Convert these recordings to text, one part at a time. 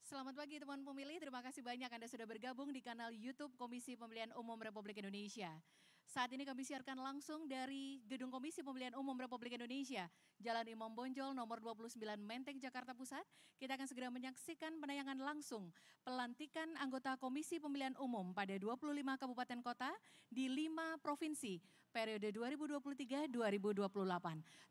Selamat pagi teman pemilih, terima kasih banyak Anda sudah bergabung di kanal YouTube Komisi Pemilihan Umum Republik Indonesia. Saat ini kami siarkan langsung dari Gedung Komisi Pemilihan Umum Republik Indonesia, Jalan Imam Bonjol nomor 29 Menteng, Jakarta Pusat. Kita akan segera menyaksikan penayangan langsung pelantikan anggota Komisi Pemilihan Umum pada 25 kabupaten kota di 5 provinsi periode 2023-2028.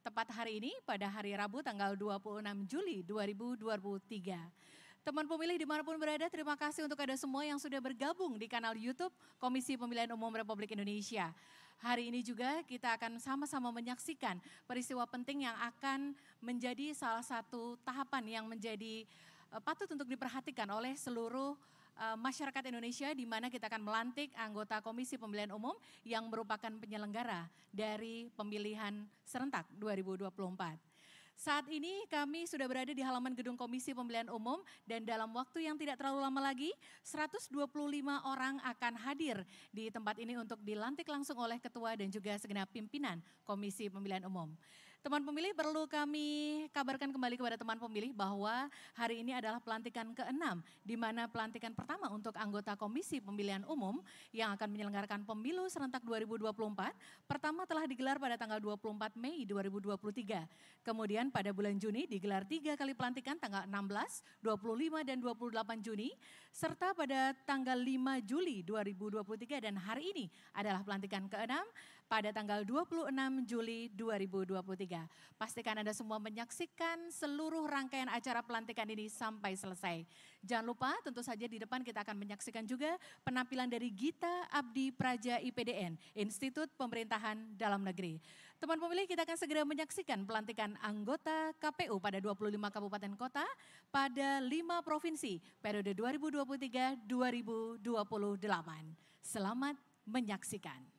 Tepat hari ini pada hari Rabu tanggal 26 Juli 2023. Teman pemilih dimanapun berada, terima kasih untuk Anda semua yang sudah bergabung di kanal YouTube Komisi Pemilihan Umum Republik Indonesia. Hari ini juga kita akan sama-sama menyaksikan peristiwa penting yang akan menjadi salah satu tahapan yang menjadi patut untuk diperhatikan oleh seluruh masyarakat Indonesia, di mana kita akan melantik anggota Komisi Pemilihan Umum yang merupakan penyelenggara dari pemilihan serentak 2024. Saat ini kami sudah berada di halaman Gedung Komisi Pemilihan Umum dan dalam waktu yang tidak terlalu lama lagi 125 orang akan hadir di tempat ini untuk dilantik langsung oleh Ketua dan juga segenap pimpinan Komisi Pemilihan Umum. Teman pemilih, perlu kami kabarkan kembali kepada teman pemilih bahwa hari ini adalah pelantikan ke-6, di mana pelantikan pertama untuk anggota Komisi Pemilihan Umum yang akan menyelenggarakan pemilu serentak 2024. Pertama telah digelar pada tanggal 24 Mei 2023. Kemudian pada bulan Juni digelar 3 kali pelantikan tanggal 16, 25 dan 28 Juni. Serta pada tanggal 5 Juli 2023 dan hari ini adalah pelantikan ke-6 pada tanggal 26 Juli 2023. Pastikan Anda semua menyaksikan seluruh rangkaian acara pelantikan ini sampai selesai. Jangan lupa tentu saja di depan kita akan menyaksikan juga penampilan dari Gita Abdi Praja IPDN, Institut Pemerintahan Dalam Negeri. Teman pemilih, kita akan segera menyaksikan pelantikan anggota KPU pada 25 kabupaten kota pada 5 provinsi periode 2023-2028. Selamat menyaksikan.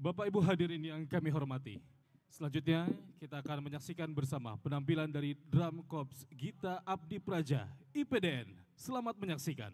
Bapak Ibu hadirin yang kami hormati, selanjutnya kita akan menyaksikan bersama penampilan dari Drum Corps Gita Abdi Praja IPDN. Selamat menyaksikan.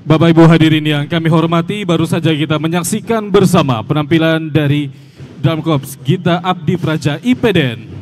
Bapak Ibu hadirin yang kami hormati, baru saja kita menyaksikan bersama penampilan dari Drum Corps Gita Abdi Praja IPDN.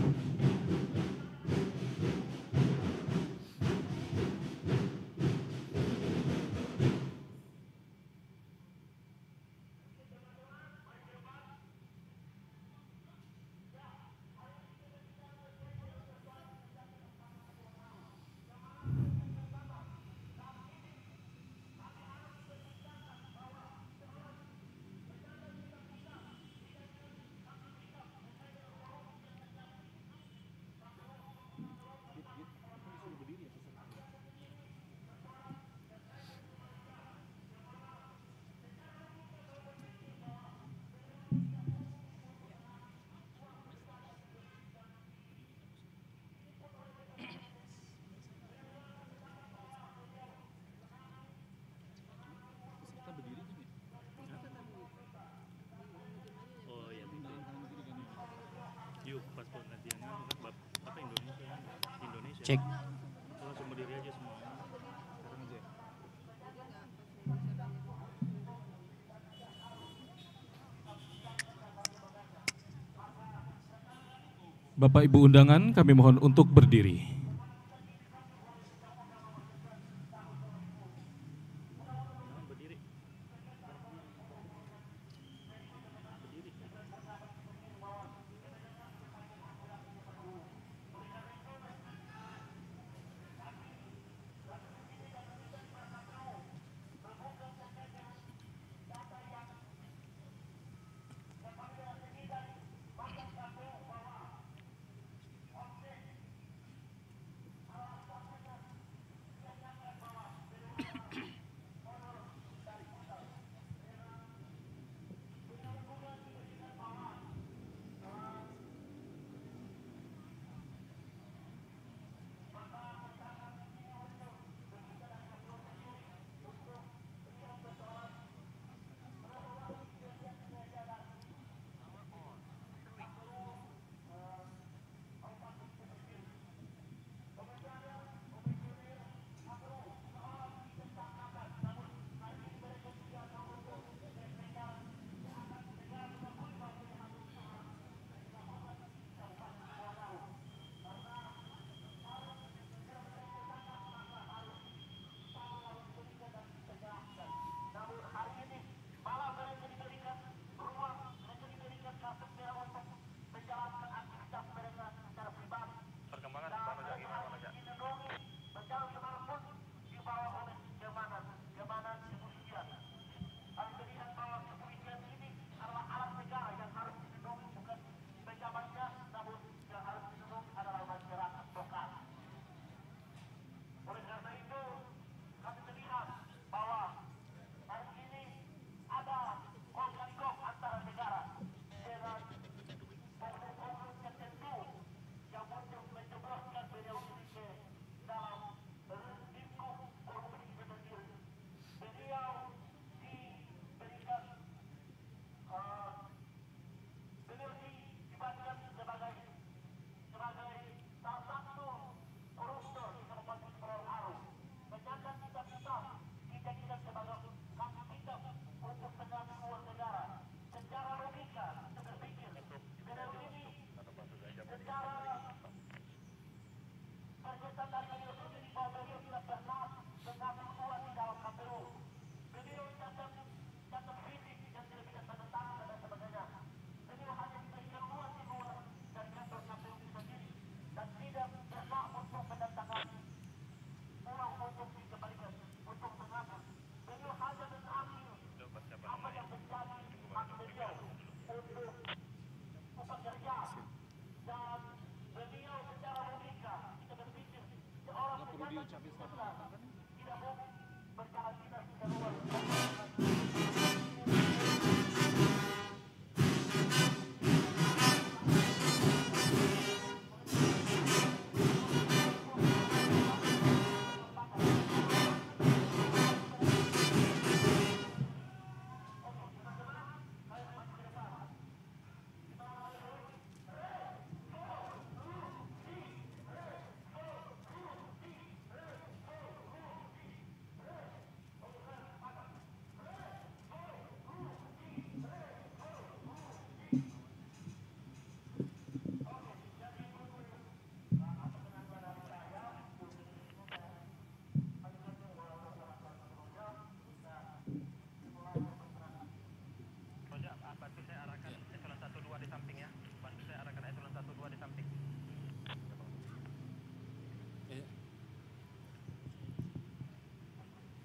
Cek. Bapak Ibu undangan, kami mohon untuk berdiri.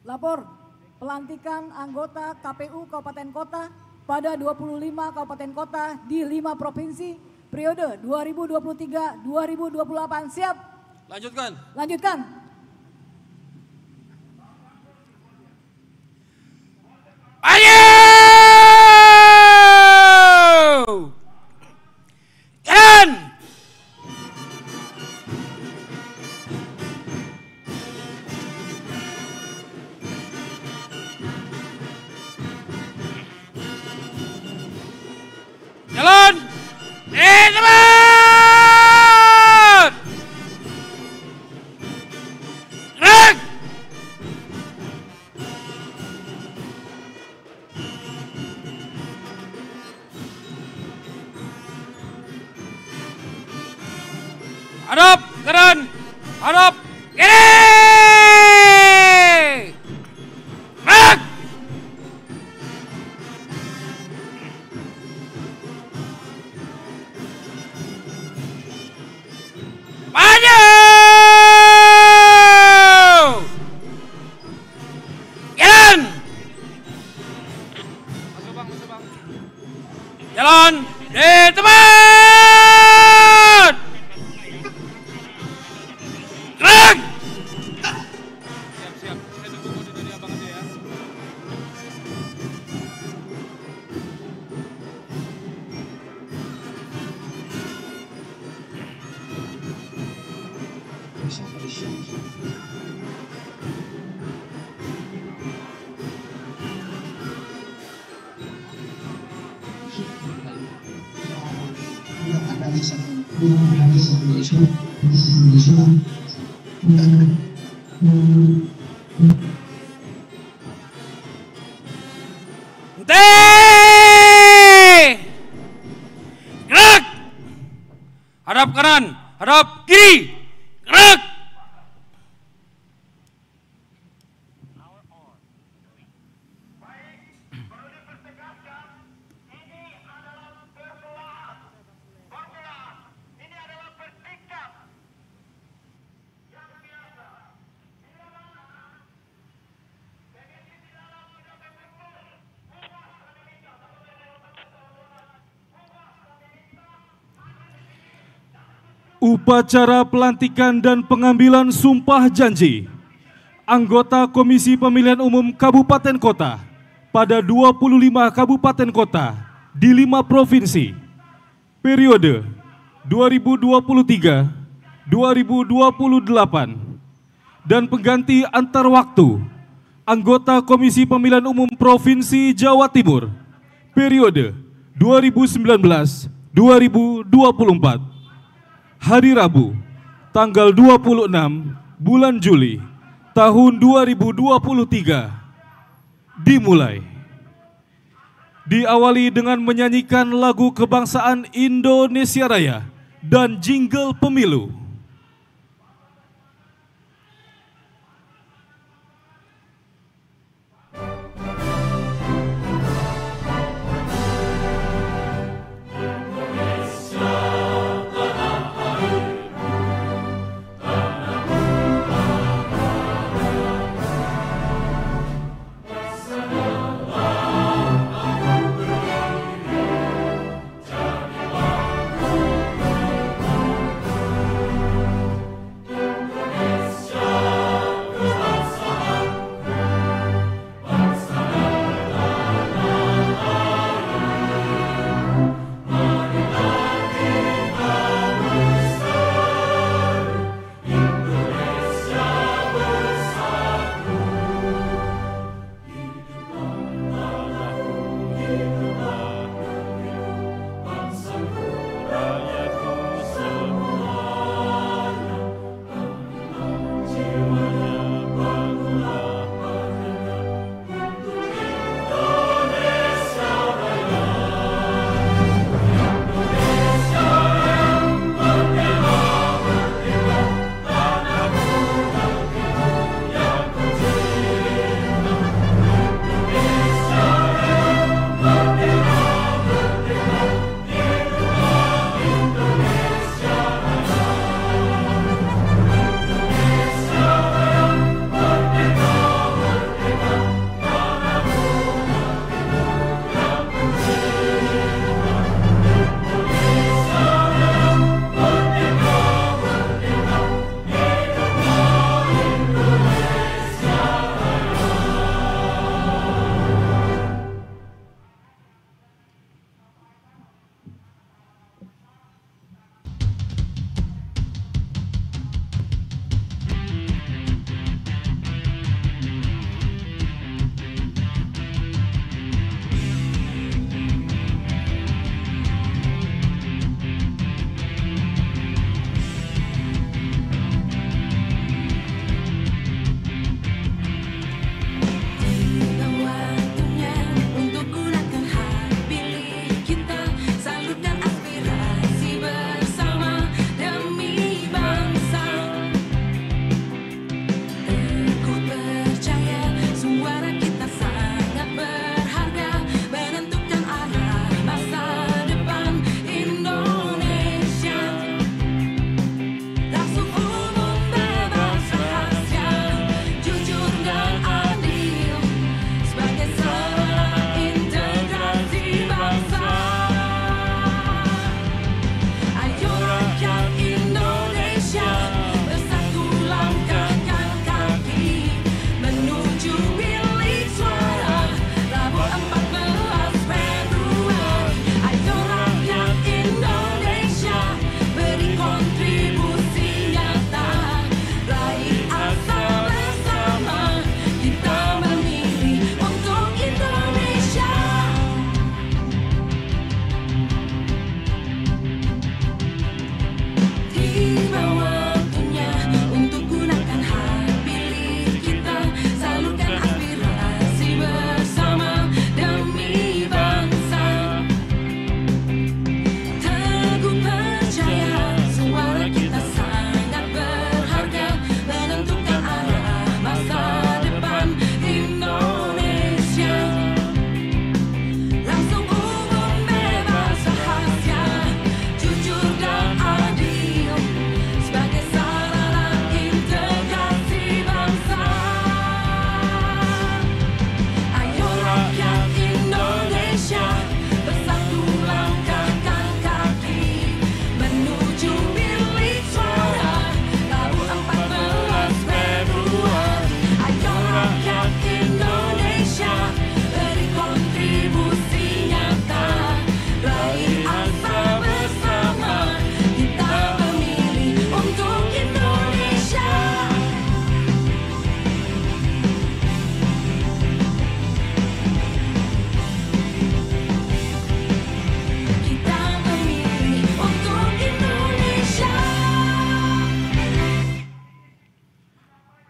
Lapor pelantikan anggota KPU Kabupaten Kota pada 25 kabupaten kota di 5 provinsi periode 2023-2028. Siap? Lanjutkan. Lanjutkan. Ayo! Jalan! Jalan! Cepat! Gerak! Hadap, kanan, hadap, kiri! Gerak! Maju! Jalan! Masuk bang, masuk bang. Jalan di tempat! Gerak! Siap, siap. Saya tunggu kode dari abang aja ya. Gerak! Hadap kanan, hadap kiri. Gerak! Upacara pelantikan dan pengambilan sumpah janji anggota Komisi Pemilihan Umum Kabupaten Kota pada 25 kabupaten kota di 5 provinsi periode 2023-2028 dan pengganti antar waktu anggota Komisi Pemilihan Umum Provinsi Jawa Timur periode 2019-2024. Hari Rabu, tanggal 26 bulan Juli tahun 2023 dimulai. Diawali dengan menyanyikan lagu kebangsaan Indonesia Raya dan jingle pemilu.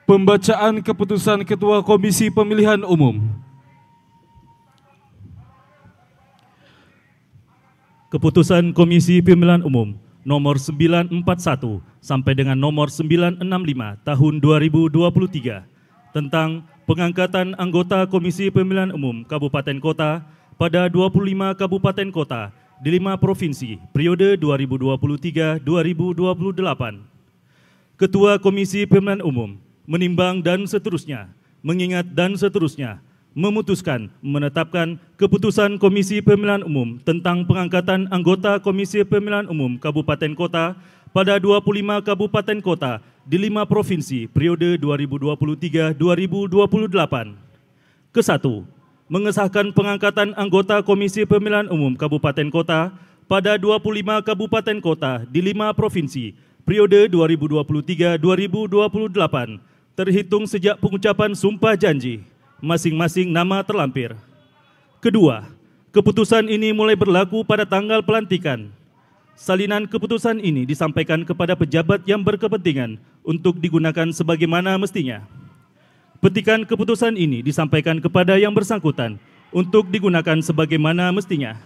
Pembacaan keputusan Ketua Komisi Pemilihan Umum. Keputusan Komisi Pemilihan Umum nomor 941 sampai dengan nomor 965 tahun 2023 tentang pengangkatan anggota Komisi Pemilihan Umum Kabupaten Kota pada 25 kabupaten kota di 5 provinsi periode 2023-2028. Ketua Komisi Pemilihan Umum menimbang dan seterusnya, mengingat dan seterusnya, memutuskan menetapkan keputusan Komisi Pemilihan Umum tentang pengangkatan anggota Komisi Pemilihan Umum Kabupaten Kota pada 25 kabupaten kota di 5 provinsi periode 2023-2028. Kesatu, mengesahkan pengangkatan anggota Komisi Pemilihan Umum Kabupaten Kota pada 25 kabupaten kota di 5 provinsi periode 2023-2028 terhitung sejak pengucapan sumpah janji masing-masing nama terlampir. Kedua, keputusan ini mulai berlaku pada tanggal pelantikan. Salinan keputusan ini disampaikan kepada pejabat yang berkepentingan untuk digunakan sebagaimana mestinya. Petikan keputusan ini disampaikan kepada yang bersangkutan untuk digunakan sebagaimana mestinya.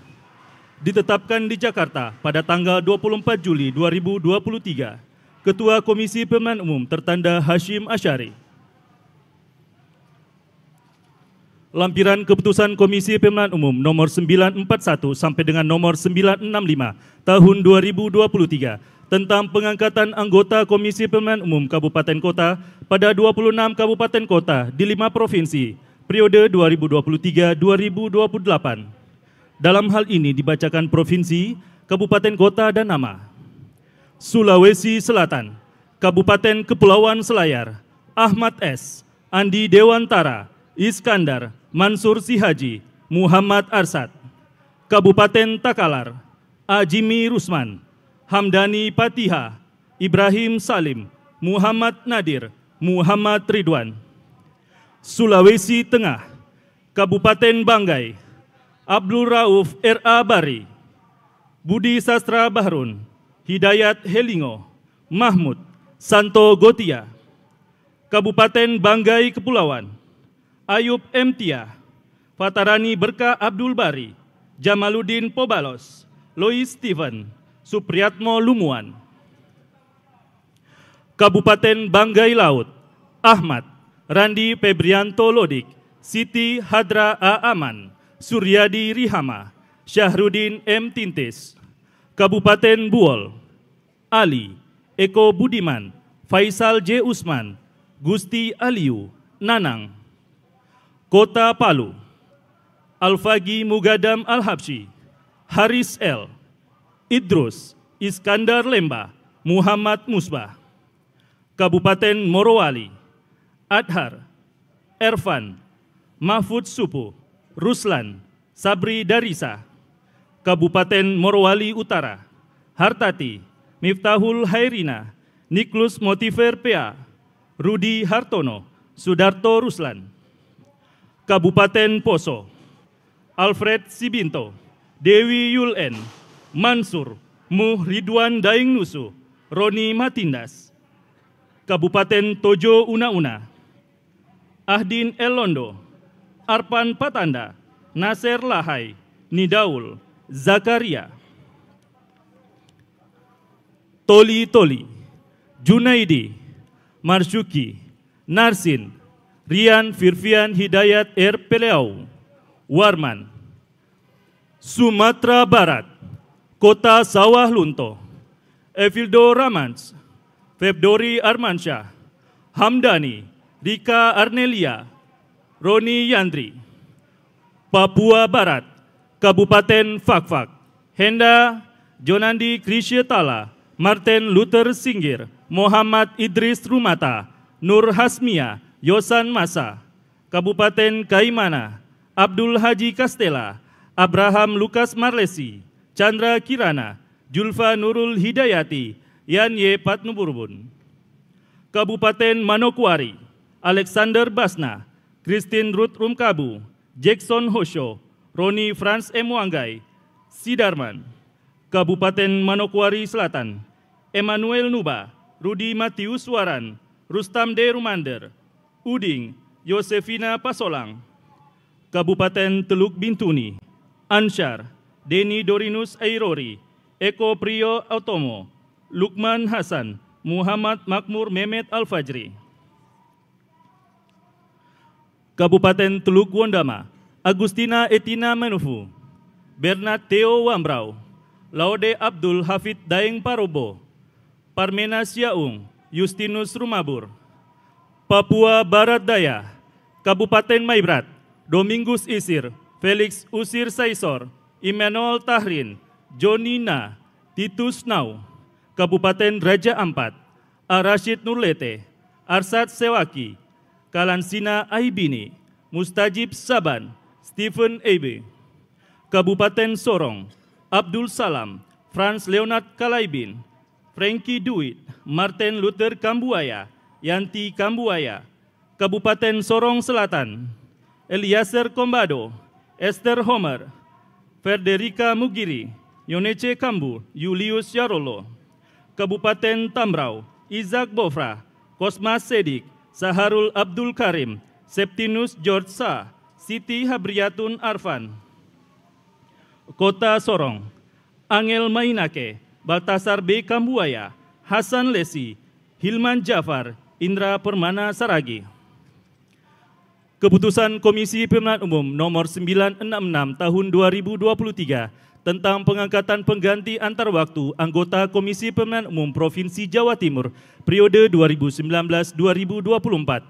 Ditetapkan di Jakarta pada tanggal 24 Juli 2023, Ketua Komisi Pemilihan Umum tertanda Hashim Asyari. Lampiran keputusan Komisi Pemilihan Umum nomor 941 sampai dengan nomor 965 tahun 2023 tentang pengangkatan anggota Komisi Pemilihan Umum Kabupaten Kota pada 26 kabupaten kota di 5 provinsi periode 2023-2028. Dalam hal ini dibacakan provinsi, kabupaten kota dan nama. Sulawesi Selatan, Kabupaten Kepulauan Selayar, Ahmad S, Andi Dewantara, Iskandar, Mansur Sihaji, Muhammad Arsad. Kabupaten Takalar, Ajimi Rusman, Hamdani Patiha, Ibrahim Salim, Muhammad Nadir, Muhammad Ridwan. Sulawesi Tengah, Kabupaten Banggai, Abdul Rauf R.A. Bari, Budi Sastra Bahrun, Hidayat Helingo, Mahmud, Santo Gotia. Kabupaten Banggai Kepulauan, Ayub M. Tia, Fatarani Berkah Abdul Bari, Jamaluddin Pobalos, Lois Steven, Supriyatmo Lumuan. Kabupaten Banggai Laut, Ahmad, Randi Febrianto Lodik, Siti Hadra A. Aman, Suryadi Rihama, Syahrudin M. Tintis. Kabupaten Buol, Ali, Eko Budiman, Faisal J. Usman, Gusti Aliu, Nanang. Kota Palu, Alfagi Mugadam Al-Habsyi, Haris L, Idrus, Iskandar Lemba, Muhammad Musbah. Kabupaten Morowali, Adhar, Ervan, Mahfud Supu, Ruslan, Sabri Darisa. Kabupaten Morowali Utara, Hartati, Miftahul Hairina, Niklus Motiver PA, Rudi Hartono, Sudarto Ruslan. Kabupaten Poso, Alfred Sibinto, Dewi Yulen, Mansur, Muh Ridwan Daeng Nusu, Roni Matindas. Kabupaten Tojo Una-Una, Ahdin Elondo, Arpan Patanda, Nasir Lahai, Nidaul, Zakaria. Toli-Toli, Junaidi, Marsyuki, Narsin, Rian Firfian Hidayat R. Peleau, Warman. Sumatera Barat, Kota Sawah Lunto, Evildo Ramans, Febdori Armansyah, Hamdani, Rika Arnelia, Roni Yandri. Papua Barat, Kabupaten Fakfak, Henda, Jonandi Krisyetala, Martin Luther Singgir, Muhammad Idris Rumata, Nur Hasmia, Yosan Masa. Kabupaten Kaimana, Abdul Haji Kastela, Abraham Lukas Marlesi, Chandra Kirana, Julfa Nurul Hidayati, Yan Ye Patnuburbun. Kabupaten Manokwari, Alexander Basna, Christine Ruth Rumkabu, Jackson Hosho, Roni Franz M. Wanggai, Sidarman. Kabupaten Manokwari Selatan, Emmanuel Nuba, Rudi Matius Waran, Rustam D. Rumander. Uding, Yosefina Pasolang. Kabupaten Teluk Bintuni, Ansyar, Deni Dorinus Airori, Eko Priyo Automo, Lukman Hasan, Muhammad Makmur Mehmet Al-Fajri. Kabupaten Teluk Wondama, Agustina Etina Menufu, Bernard Theo Wambrau, Laude Abdul Hafid Daeng Parobo, Parmena Siaung, Justinus Rumabur. Papua Barat Daya, Kabupaten Maibrat, Domingus Isir, Felix Usir Saisor, Immanuel Tahrin, Joni Na, Titus Nau. Kabupaten Raja Ampat, Arashid Nurlete, Arsad Sewaki, Kalansina Aibini, Mustajib Saban, Stephen Ebe. Kabupaten Sorong, Abdul Salam, Franz Leonard Kalaibin, Frankie Duit, Martin Luther Kambuaya, Yanti Kambuaya. Kabupaten Sorong Selatan, Eliezer Kombado, Esther Homer, Ferderica Mugiri, Yonece Kambu, Julius Yarolo. Kabupaten Tambrau, Isaac Bofra, Kosmas Sedik, Saharul Abdul Karim, Septinus George Sa, Siti Habriatun Arfan. Kota Sorong, Angel Mainake, Baltasar B. Kambuaya, Hasan Lesi, Hilman Jafar, Indra Permana Saragi. Keputusan Komisi Pemilihan Umum nomor 966 tahun 2023 tentang pengangkatan pengganti antar waktu anggota Komisi Pemilihan Umum Provinsi Jawa Timur periode 2019-2024.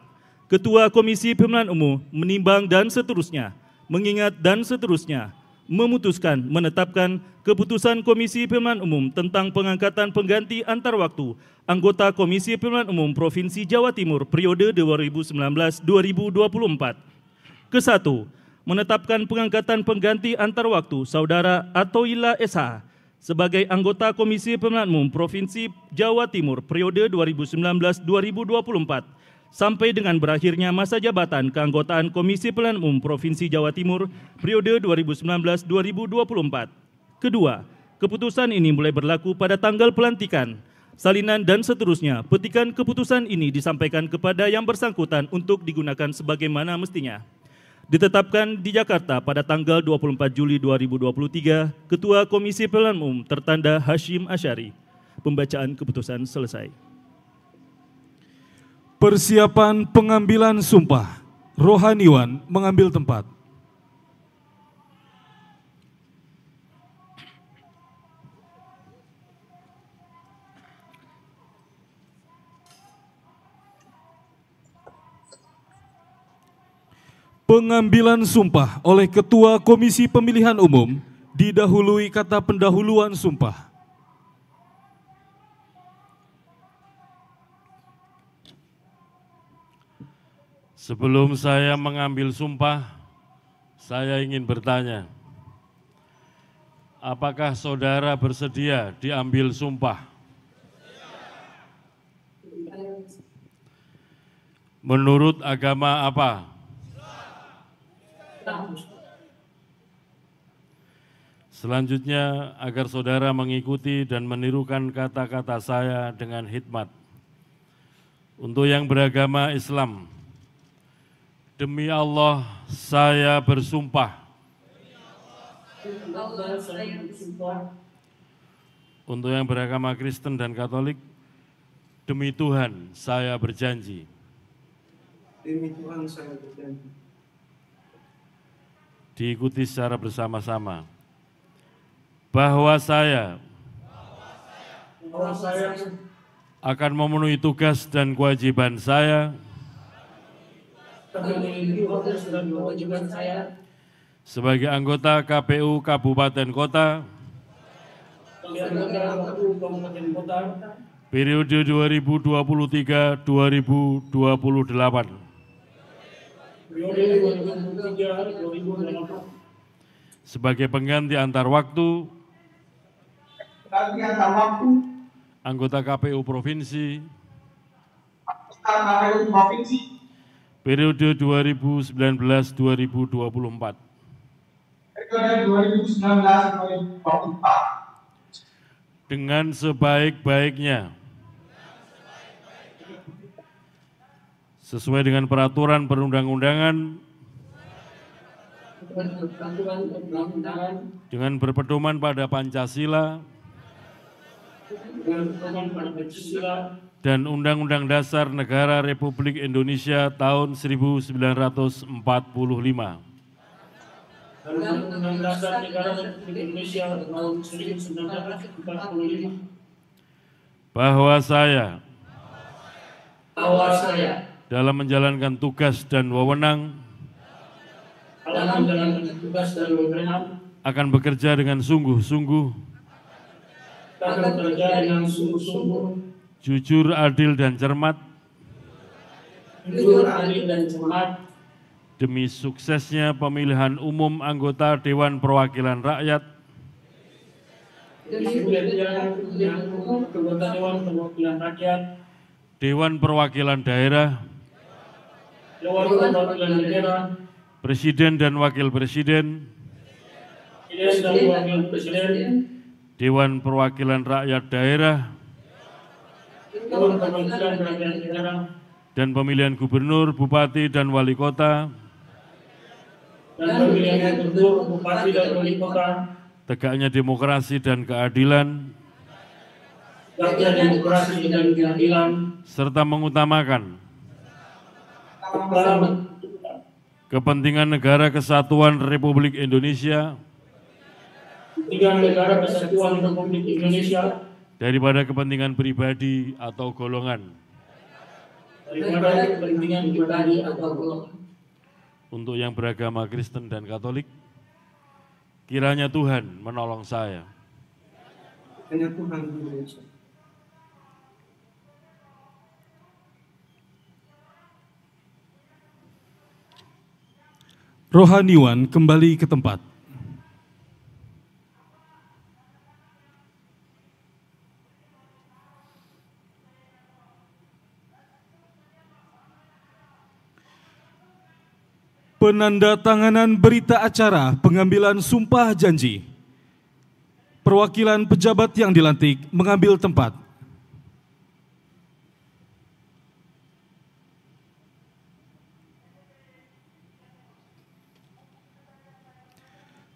Ketua Komisi Pemilihan Umum menimbang dan seterusnya, mengingat dan seterusnya, memutuskan menetapkan keputusan Komisi Pemilihan Umum tentang pengangkatan pengganti antar waktu anggota Komisi Pemilihan Umum Provinsi Jawa Timur periode 2019-2024. Ke-1, menetapkan pengangkatan pengganti antar waktu Saudara Atoila SH sebagai anggota Komisi Pemilihan Umum Provinsi Jawa Timur periode 2019-2024 sampai dengan berakhirnya masa jabatan keanggotaan Komisi Pemilihan Umum Provinsi Jawa Timur periode 2019-2024. Kedua, keputusan ini mulai berlaku pada tanggal pelantikan, salinan dan seterusnya. Petikan keputusan ini disampaikan kepada yang bersangkutan untuk digunakan sebagaimana mestinya. Ditetapkan di Jakarta pada tanggal 24 Juli 2023, Ketua Komisi Pemilihan Umum tertanda Hashim Asyari. Pembacaan keputusan selesai. Persiapan pengambilan sumpah. Rohaniwan mengambil tempat. Pengambilan sumpah oleh Ketua Komisi Pemilihan Umum didahului kata pendahuluan sumpah. Sebelum saya mengambil sumpah, saya ingin bertanya, apakah saudara bersedia diambil sumpah? Menurut agama apa? Selanjutnya, agar saudara mengikuti dan menirukan kata-kata saya dengan hikmat. Untuk yang beragama Islam, demi Allah, saya bersumpah. Untuk yang beragama Kristen dan Katolik, demi Tuhan, saya berjanji. Demi Tuhan, saya berjanji. Diikuti secara bersama-sama. Bahwa saya akan memenuhi tugas dan kewajiban saya sebagai anggota KPU Kabupaten Kota periode 2023-2028. Sebagai pengganti antar waktu anggota KPU Provinsi periode 2019-2024. Dengan sebaik-baiknya sesuai dengan peraturan perundang-undangan dengan berpedoman pada Pancasila dan Undang-Undang Dasar Negara Republik Indonesia tahun 1945. Bahwa saya dalam menjalankan tugas dan wewenang akan bekerja dengan sungguh-sungguh, jujur, adil, dan cermat, demi suksesnya pemilihan umum anggota Dewan Perwakilan Rakyat Dewan Perwakilan Daerah, Presiden dan Wakil Presiden, Dewan Perwakilan Rakyat Daerah, dan pemilihan gubernur, bupati, dan wali kota, tegaknya demokrasi dan keadilan, serta mengutamakan kepentingan negara kesatuan Republik Indonesia daripada kepentingan pribadi atau golongan. Untuk yang beragama Kristen dan Katolik, kiranya Tuhan menolong saya. Rohaniwan kembali ke tempat. Penandatanganan berita acara pengambilan sumpah janji. Perwakilan pejabat yang dilantik mengambil tempat.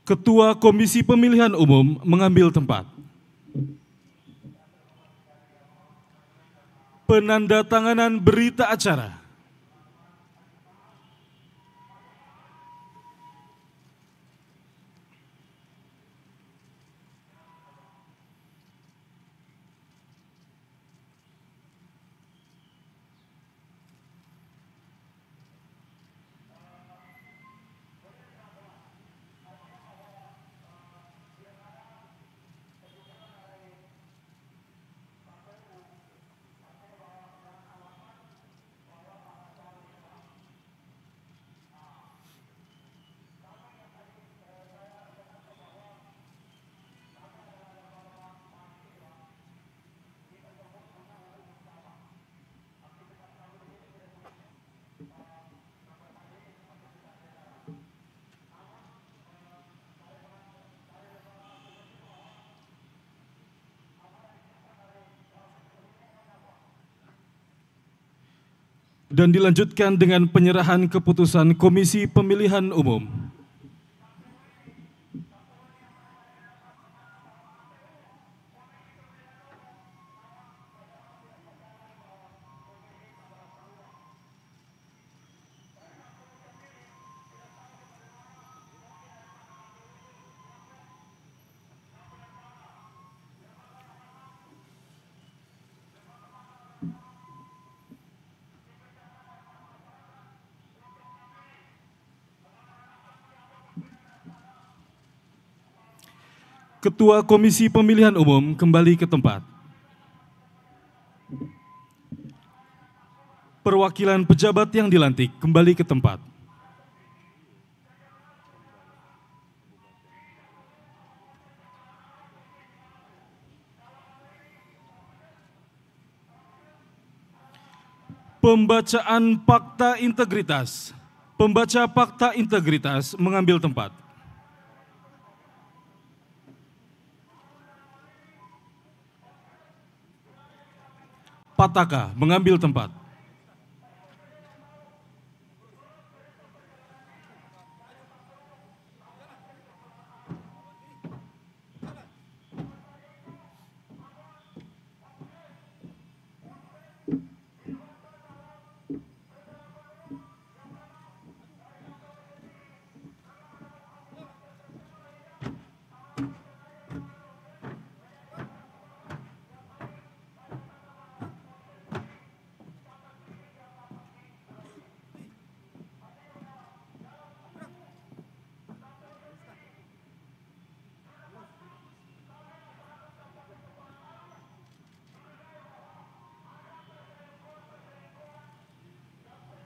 Ketua Komisi Pemilihan Umum mengambil tempat. Penandatanganan berita acara. Dan dilanjutkan dengan penyerahan keputusan Komisi Pemilihan Umum. Ketua Komisi Pemilihan Umum kembali ke tempat. Perwakilan pejabat yang dilantik kembali ke tempat. Pembacaan fakta integritas. Pembaca fakta integritas mengambil tempat. Pataka mengambil tempat.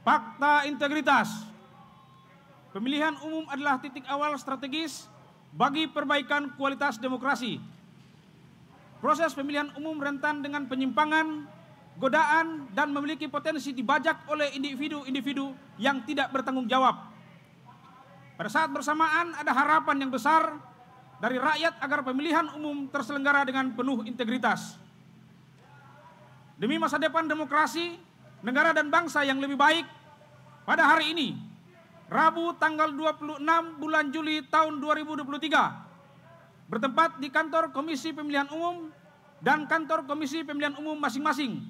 Fakta integritas. Pemilihan umum adalah titik awal strategis bagi perbaikan kualitas demokrasi. Proses pemilihan umum rentan dengan penyimpangan, godaan, dan memiliki potensi dibajak oleh individu-individu yang tidak bertanggung jawab. Pada saat bersamaan ada harapan yang besar dari rakyat agar pemilihan umum terselenggara dengan penuh integritas. Demi masa depan demokrasi, negara dan bangsa yang lebih baik, pada hari ini, Rabu tanggal 26 bulan Juli tahun 2023, bertempat di kantor Komisi Pemilihan Umum dan kantor Komisi Pemilihan Umum masing-masing.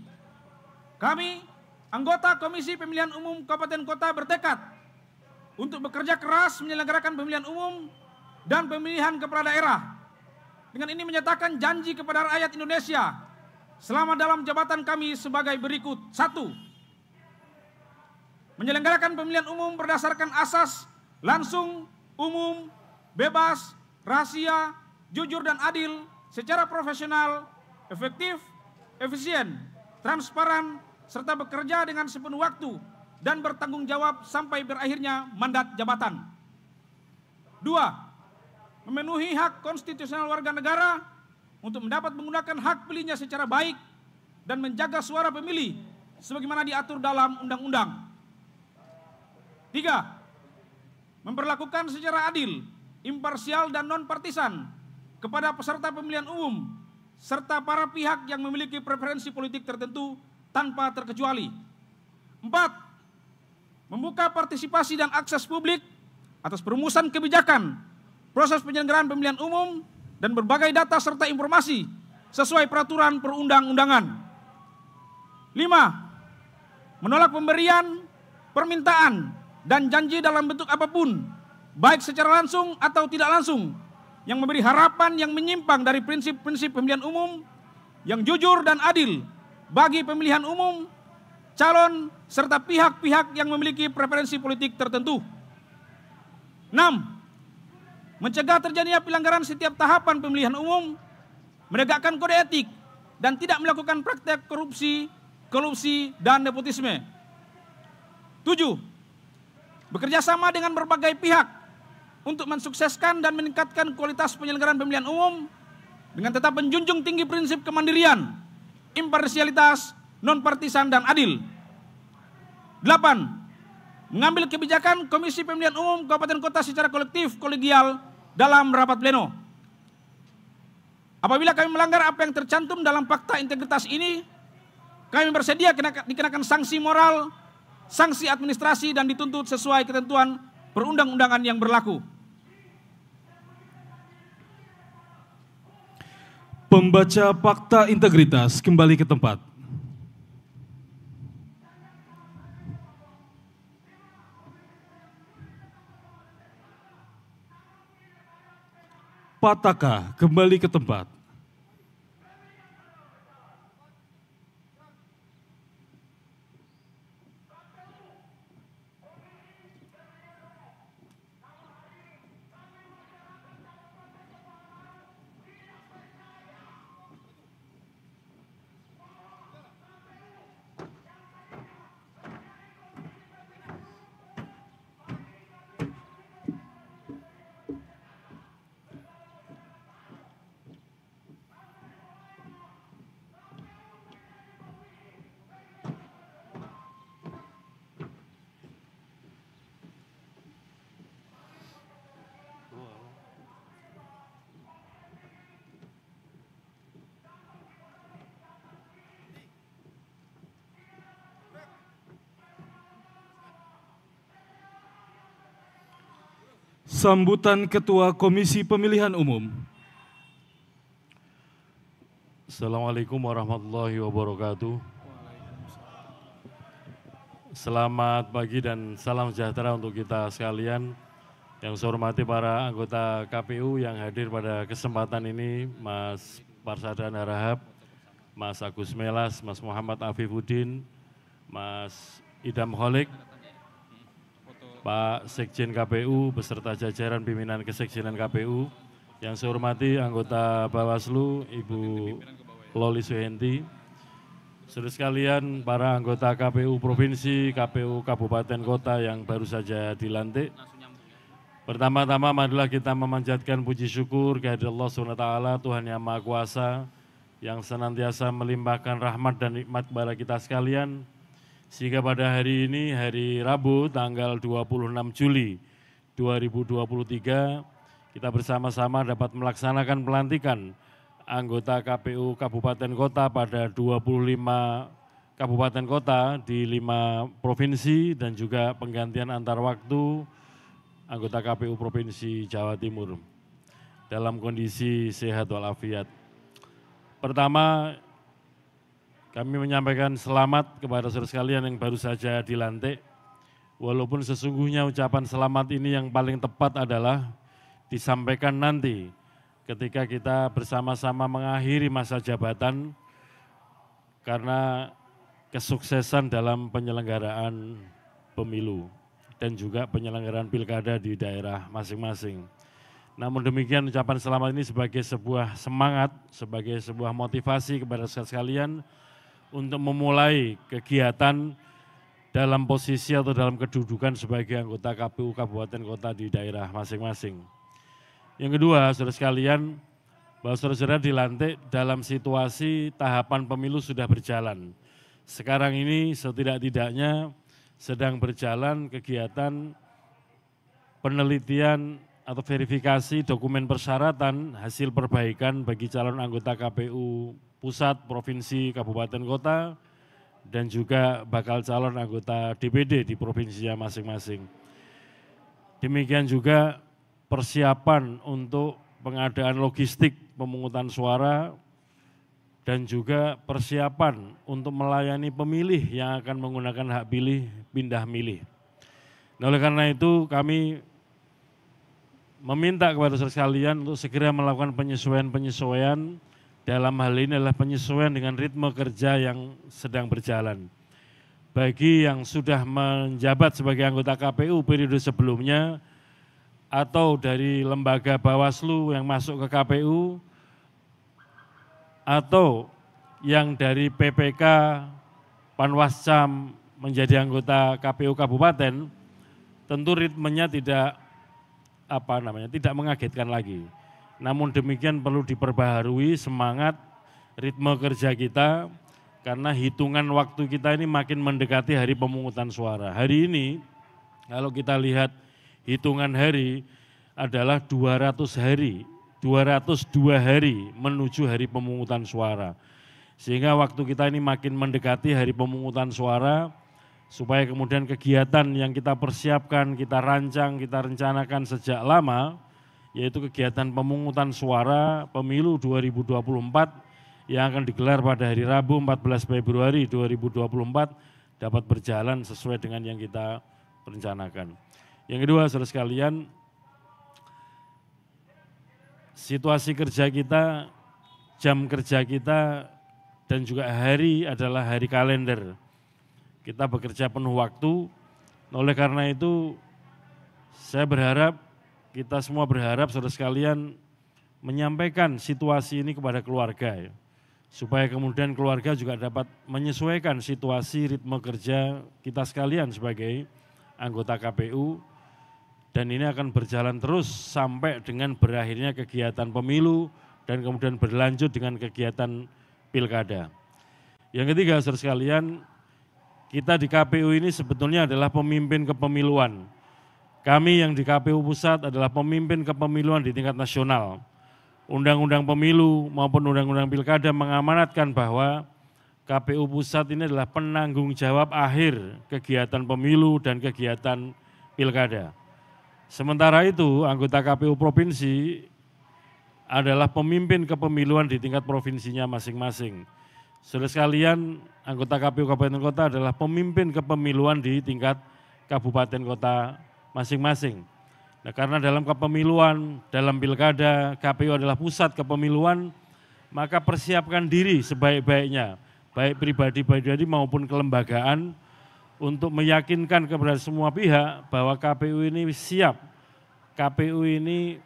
Kami, anggota Komisi Pemilihan Umum Kabupaten Kota bertekad untuk bekerja keras menyelenggarakan pemilihan umum dan pemilihan kepala daerah. Dengan ini menyatakan janji kepada rakyat Indonesia selama dalam jabatan kami sebagai berikut. 1. Menyelenggarakan pemilihan umum berdasarkan asas langsung, umum, bebas, rahasia, jujur dan adil, secara profesional, efektif, efisien, transparan, serta bekerja dengan sepenuh waktu dan bertanggung jawab sampai berakhirnya mandat jabatan. 2. Memenuhi hak konstitusional warga negara untuk mendapat menggunakan hak pilihnya secara baik dan menjaga suara pemilih sebagaimana diatur dalam undang-undang. 3. Memperlakukan secara adil, imparsial dan non-partisan kepada peserta pemilihan umum serta para pihak yang memiliki preferensi politik tertentu tanpa terkecuali. 4. Membuka partisipasi dan akses publik atas perumusan kebijakan, proses penyelenggaraan pemilihan umum, dan berbagai data serta informasi sesuai peraturan perundang-undangan. 5. Menolak pemberian, permintaan, dan janji dalam bentuk apapun, baik secara langsung atau tidak langsung, yang memberi harapan yang menyimpang dari prinsip-prinsip pemilihan umum yang jujur dan adil bagi pemilihan umum, calon, serta pihak-pihak yang memiliki preferensi politik tertentu. 6. Mencegah terjadinya pelanggaran setiap tahapan pemilihan umum, menegakkan kode etik, dan tidak melakukan praktek korupsi, kolusi, dan nepotisme. 7. Bekerja sama dengan berbagai pihak untuk mensukseskan dan meningkatkan kualitas penyelenggaraan pemilihan umum dengan tetap menjunjung tinggi prinsip kemandirian, imparsialitas, non-partisan, dan adil. 8. Mengambil kebijakan Komisi Pemilihan Umum Kabupaten Kota secara kolektif, kolegial dalam rapat pleno. Apabila kami melanggar apa yang tercantum dalam fakta integritas ini, kami bersedia dikenakan sanksi moral, sanksi administrasi, dan dituntut sesuai ketentuan perundang-undangan yang berlaku. Pembaca fakta integritas kembali ke tempat. Pataka kembali ke tempat. Sambutan Ketua Komisi Pemilihan Umum. Assalamualaikum warahmatullahi wabarakatuh. Selamat pagi dan salam sejahtera untuk kita sekalian. Yang saya hormati para anggota KPU yang hadir pada kesempatan ini, Mas Parsadan Harahap, Mas Agus Melas, Mas Muhammad Afifuddin, Mas Idam Holik, Pak Sekjen KPU beserta jajaran pimpinan Kesekjenan KPU, yang saya hormati anggota Bawaslu Ibu Loli Suhenti, Saudara sekalian, para anggota KPU Provinsi, KPU Kabupaten Kota yang baru saja dilantik. Pertama-tama marilah kita memanjatkan puji syukur kehadirat Allah SWT, Tuhan Yang Maha Kuasa, yang senantiasa melimpahkan rahmat dan nikmat kepada kita sekalian, sehingga pada hari ini, hari Rabu, tanggal 26 Juli 2023, kita bersama-sama dapat melaksanakan pelantikan anggota KPU Kabupaten Kota pada 25 Kabupaten Kota di 5 provinsi dan juga penggantian antar waktu anggota KPU Provinsi Jawa Timur dalam kondisi sehat walafiat. Pertama, kami menyampaikan selamat kepada saudara sekalian yang baru saja dilantik, walaupun sesungguhnya ucapan selamat ini yang paling tepat adalah disampaikan nanti ketika kita bersama-sama mengakhiri masa jabatan karena kesuksesan dalam penyelenggaraan pemilu dan juga penyelenggaraan pilkada di daerah masing-masing. Namun demikian ucapan selamat ini sebagai sebuah semangat, sebagai sebuah motivasi kepada sekalian untuk memulai kegiatan dalam posisi atau dalam kedudukan sebagai anggota KPU Kabupaten Kota di daerah masing-masing. Yang kedua, saudara sekalian, bahwa saudara-saudara dilantik dalam situasi tahapan pemilu sudah berjalan. Sekarang ini setidak-tidaknya sedang berjalan kegiatan penelitian atau verifikasi dokumen persyaratan hasil perbaikan bagi calon anggota KPU Pusat, Provinsi, Kabupaten Kota, dan juga bakal calon anggota DPD di provinsinya masing-masing. Demikian juga persiapan untuk pengadaan logistik pemungutan suara dan juga persiapan untuk melayani pemilih yang akan menggunakan hak pilih pindah milih. Nah, oleh karena itu kami meminta kepada saudara sekalian untuk segera melakukan penyesuaian-penyesuaian, dalam hal ini adalah penyesuaian dengan ritme kerja yang sedang berjalan. Bagi yang sudah menjabat sebagai anggota KPU periode sebelumnya, atau dari lembaga Bawaslu yang masuk ke KPU, atau yang dari PPK Panwascam menjadi anggota KPU Kabupaten, tentu ritmenya tidak mengagetkan lagi. Namun demikian perlu diperbaharui semangat ritme kerja kita, karena hitungan waktu kita ini makin mendekati hari pemungutan suara. Hari ini kalau kita lihat hitungan hari adalah 202 hari menuju hari pemungutan suara. Sehingga waktu kita ini makin mendekati hari pemungutan suara, supaya kemudian kegiatan yang kita persiapkan, kita rancang, kita rencanakan sejak lama, yaitu kegiatan pemungutan suara pemilu 2024 yang akan digelar pada hari Rabu 14 Februari 2024 dapat berjalan sesuai dengan yang kita rencanakan. Yang kedua, saudara sekalian, situasi kerja kita, jam kerja kita, dan juga hari adalah hari kalender. Kita bekerja penuh waktu, oleh karena itu saya berharap, kita semua berharap saudara sekalian menyampaikan situasi ini kepada keluarga, ya, supaya kemudian keluarga juga dapat menyesuaikan situasi ritme kerja kita sekalian sebagai anggota KPU. Dan ini akan berjalan terus sampai dengan berakhirnya kegiatan pemilu dan kemudian berlanjut dengan kegiatan pilkada. Yang ketiga, saudara sekalian, kita di KPU ini sebetulnya adalah pemimpin kepemiluan. Kami yang di KPU Pusat adalah pemimpin kepemiluan di tingkat nasional. Undang-undang pemilu maupun undang-undang pilkada mengamanatkan bahwa KPU Pusat ini adalah penanggung jawab akhir kegiatan pemilu dan kegiatan pilkada. Sementara itu, anggota KPU Provinsi adalah pemimpin kepemiluan di tingkat provinsinya masing-masing. Saudara sekalian, anggota KPU Kabupaten Kota adalah pemimpin kepemiluan di tingkat kabupaten kota masing-masing. Nah, karena dalam kepemiluan, dalam pilkada, KPU adalah pusat kepemiluan, maka persiapkan diri sebaik-baiknya, baik pribadi-pribadi maupun kelembagaan, untuk meyakinkan kepada semua pihak bahwa KPU ini siap, KPU ini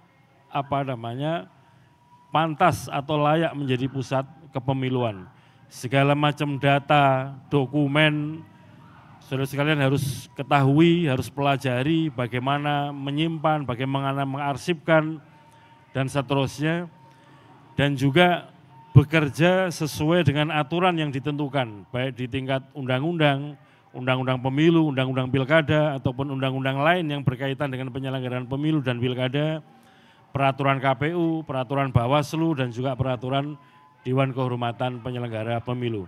pantas atau layak menjadi pusat kepemiluan. segala macam data, dokumen, saudara sekalian harus ketahui, harus pelajari bagaimana menyimpan, bagaimana mengarsipkan, dan seterusnya. Dan juga bekerja sesuai dengan aturan yang ditentukan, baik di tingkat undang-undang, undang-undang pemilu, undang-undang pilkada, ataupun undang-undang lain yang berkaitan dengan penyelenggaraan pemilu dan pilkada, peraturan KPU, peraturan Bawaslu, dan juga peraturan Dewan Kehormatan Penyelenggara Pemilu.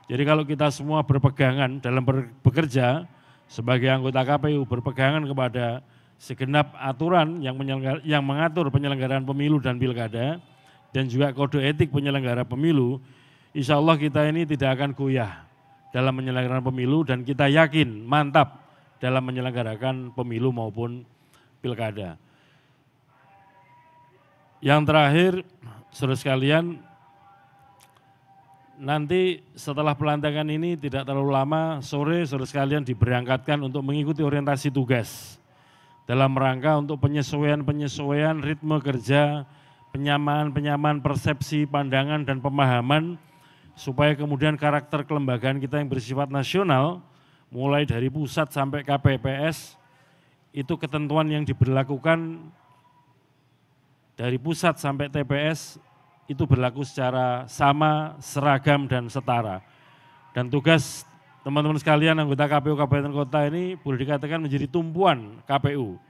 Jadi kalau kita semua berpegangan dalam bekerja sebagai anggota KPU, berpegangan kepada segenap aturan yang mengatur penyelenggaraan pemilu dan pilkada, dan juga kode etik penyelenggara pemilu, insya Allah kita ini tidak akan goyah dalam menyelenggarakan pemilu, dan kita yakin mantap dalam menyelenggarakan pemilu maupun pilkada. Yang terakhir, saudara sekalian, nanti setelah pelantikan ini tidak terlalu lama, sore saudara sekalian diberangkatkan untuk mengikuti orientasi tugas dalam rangka untuk penyesuaian ritme kerja, penyamaan persepsi, pandangan, dan pemahaman, supaya kemudian karakter kelembagaan kita yang bersifat nasional, mulai dari pusat sampai KPPS, itu ketentuan yang diberlakukan dari pusat sampai TPS, itu berlaku secara sama, seragam, dan setara. Dan tugas teman-teman sekalian anggota KPU Kabupaten Kota ini boleh dikatakan menjadi tumpuan KPU.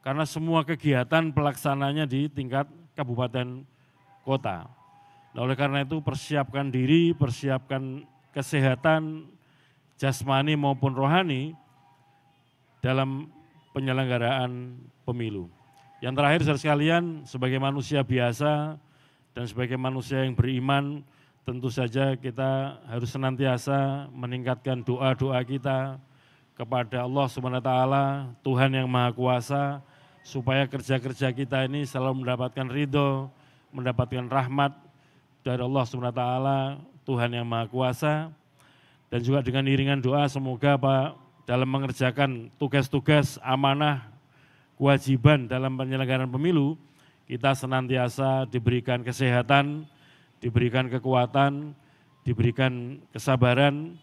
Karena semua kegiatan pelaksananya di tingkat kabupaten kota. Nah, oleh karena itu persiapkan diri, persiapkan kesehatan jasmani maupun rohani dalam penyelenggaraan pemilu. Yang terakhir saudara sekalian, sebagai manusia biasa dan sebagai manusia yang beriman, tentu saja kita harus senantiasa meningkatkan doa-doa kita kepada Allah SWT, Tuhan yang Maha Kuasa, supaya kerja-kerja kita ini selalu mendapatkan ridho, mendapatkan rahmat dari Allah SWT, Tuhan yang Maha Kuasa. Dan juga dengan iringan doa semoga Pak dalam mengerjakan tugas-tugas amanah, kewajiban dalam penyelenggaraan pemilu, kita senantiasa diberikan kesehatan, diberikan kekuatan, diberikan kesabaran,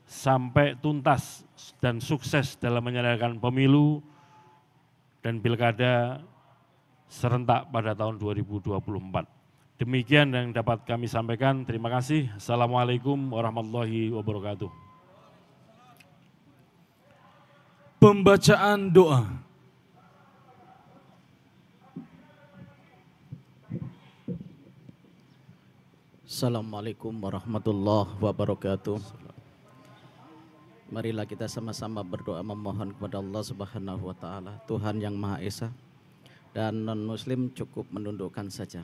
sampai tuntas dan sukses dalam menyelenggarakan pemilu dan pilkada serentak pada tahun 2024. Demikian yang dapat kami sampaikan. Terima kasih. Assalamualaikum warahmatullahi wabarakatuh. Pembacaan doa. Assalamualaikum warahmatullahi wabarakatuh. Marilah kita sama-sama berdoa memohon kepada Allah Subhanahu wa taala, Tuhan yang Maha Esa, dan non-muslim cukup menundukkan saja.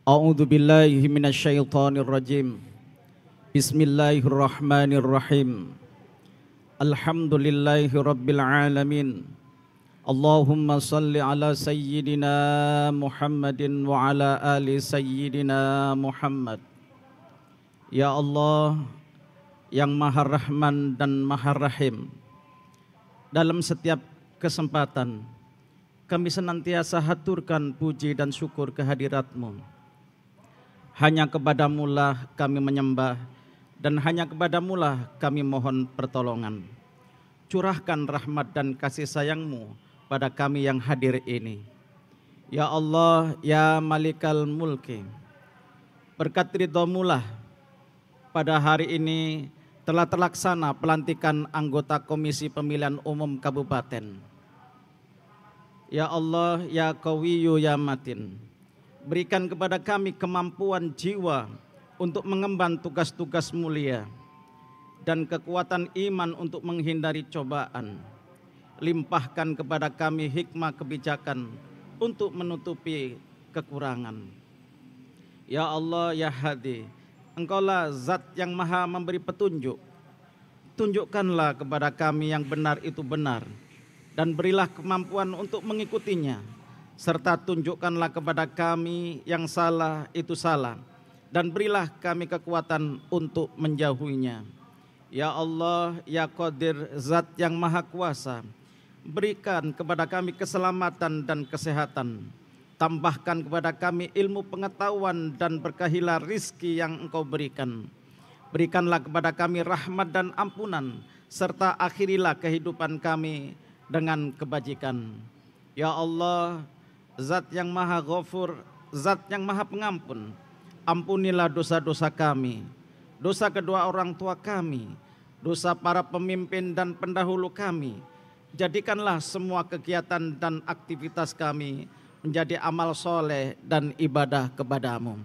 A'udzubillahi minasyaitonirrajim. Bismillahirrahmanirrahim. Alhamdulillahi rabbil alamin. Allahumma salli ala sayyidina Muhammadin wa ala ali sayyidina Muhammad. Ya Allah yang Maha Rahman dan Maha Rahim, dalam setiap kesempatan kami senantiasa haturkan puji dan syukur kehadirat-Mu. Hanya kepadamu lah kami menyembah, dan hanya kepadamu lah kami mohon pertolongan. Curahkan rahmat dan kasih sayang-Mu pada kami yang hadir ini. Ya Allah, ya Malikal Mulki, berkat ridho-Mu lah pada hari ini telah terlaksana pelantikan anggota Komisi Pemilihan Umum Kabupaten. Ya Allah, ya Qawiyyu, ya Matin, berikan kepada kami kemampuan jiwa untuk mengemban tugas-tugas mulia dan kekuatan iman untuk menghindari cobaan. Limpahkan kepada kami hikmah kebijakan untuk menutupi kekurangan. Ya Allah, ya Hadi, Engkaulah zat yang maha memberi petunjuk. Tunjukkanlah kepada kami yang benar itu benar, dan berilah kemampuan untuk mengikutinya, serta tunjukkanlah kepada kami yang salah itu salah, dan berilah kami kekuatan untuk menjauhinya. Ya Allah, ya Qadir, zat yang maha kuasa, berikan kepada kami keselamatan dan kesehatan, Tambahkan kepada kami ilmu pengetahuan dan berkahilah rizki yang Engkau berikan. Berikanlah kepada kami rahmat dan ampunan, serta akhirilah kehidupan kami dengan kebajikan. Ya Allah, Zat yang Maha Ghafur, Zat yang Maha Pengampun, ampunilah dosa-dosa kami, dosa kedua orang tua kami, dosa para pemimpin dan pendahulu kami. Jadikanlah semua kegiatan dan aktivitas kami menjadi amal soleh dan ibadah kepadamu.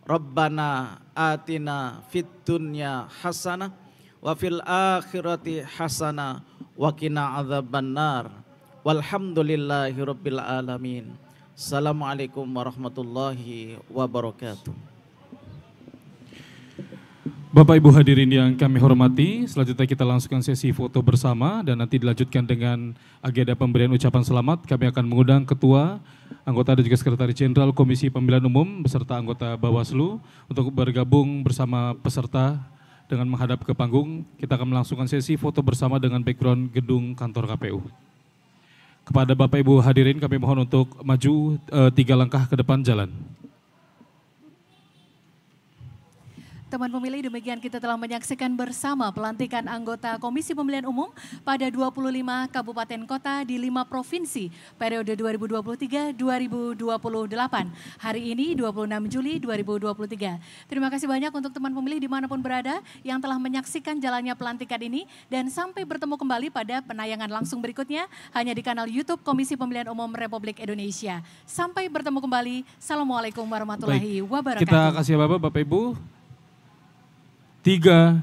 Rabbana atina fid dunya hasanah wa fil akhirati hasanah wa qina adzabannar. Walhamdulillahirabbil alamin. Assalamualaikum warahmatullahi wabarakatuh. Bapak Ibu hadirin yang kami hormati, selanjutnya kita langsungkan sesi foto bersama dan nanti dilanjutkan dengan agenda pemberian ucapan selamat. Kami akan mengundang Ketua, anggota dan juga Sekretaris Jenderal Komisi Pemilihan Umum beserta anggota Bawaslu untuk bergabung bersama peserta dengan menghadap ke panggung. Kita akan melangsungkan sesi foto bersama dengan background gedung kantor KPU. Kepada Bapak Ibu hadirin kami mohon untuk maju 3 langkah ke depan jalan. Teman pemilih, demikian kita telah menyaksikan bersama pelantikan anggota Komisi Pemilihan Umum pada 25 kabupaten kota di 5 provinsi periode 2023-2028. Hari ini 26 Juli 2023. Terima kasih banyak untuk teman pemilih dimanapun berada yang telah menyaksikan jalannya pelantikan ini dan sampai bertemu kembali pada penayangan langsung berikutnya hanya di kanal YouTube Komisi Pemilihan Umum Republik Indonesia. Sampai bertemu kembali. Assalamualaikum warahmatullahi wabarakatuh. Kita kasih Bapak Ibu. 3